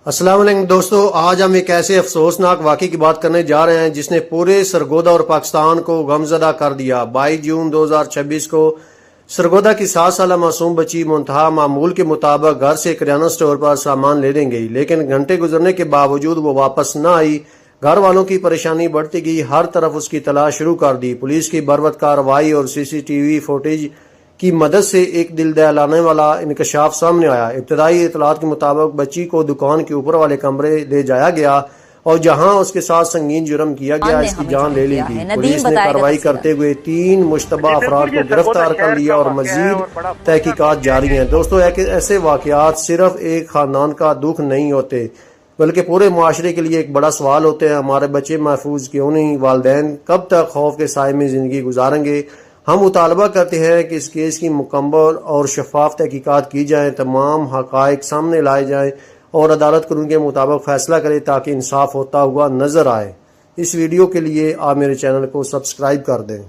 السلام علیکم دوستو، آج ہم ایک ایسے افسوسناک واقعے کی بات کرنے جا رہے ہیں جس نے پورے سرگودا اور پاکستان کو غمزدہ کر دیا۔ 22 جون 2026 کو سرگودا کی 7 سالہ معصوم بچی منتہا معمول کے مطابق گھر سے کریانہ سٹور پر سامان لینے گئی، لیکن گھنٹے گزرنے کے باوجود وہ واپس نہ آئی۔ گھر والوں کی پریشانی بڑھتی گئی، ہر طرف اس کی تلاش شروع کر دی۔ پولیس کی بروقت کارروائی اور CCTV فوٹیج کی مدد سے ایک دل دہلانے والا انکشاف سامنے آیا۔ ابتدائی اطلاعات کے مطابق بچی کو دکان کے اوپر والے کمرے لے جایا گیا اور جہاں اس کے ساتھ سنگین جرم کیا گیا، اس کی جان لے لی گئی۔ پولیس نے کارروائی کرتے ہوئے 3 مشتبہ افراد کو گرفتار کر لیا اور مزید تحقیقات جاری ہیں۔ دوستو، ایسے واقعات صرف ایک خاندان کا دکھ نہیں ہوتے بلکہ پورے معاشرے کے لیے ایک بڑا سوال ہوتے ہیں۔ ہمارے بچے محفوظ کیوں نہیں؟ والدین کب تک خوف کے سائے میں زندگی گزاریں گے؟ ہم مطالبہ کرتے ہیں کہ اس کیس کی مکمل اور شفاف تحقیقات کی جائیں، تمام حقائق سامنے لائے جائیں اور عدالت قانون کے مطابق فیصلہ کرے تاکہ انصاف ہوتا ہوا نظر آئے۔ اس ویڈیو کے لیے آپ میرے چینل کو سبسکرائب کر دیں۔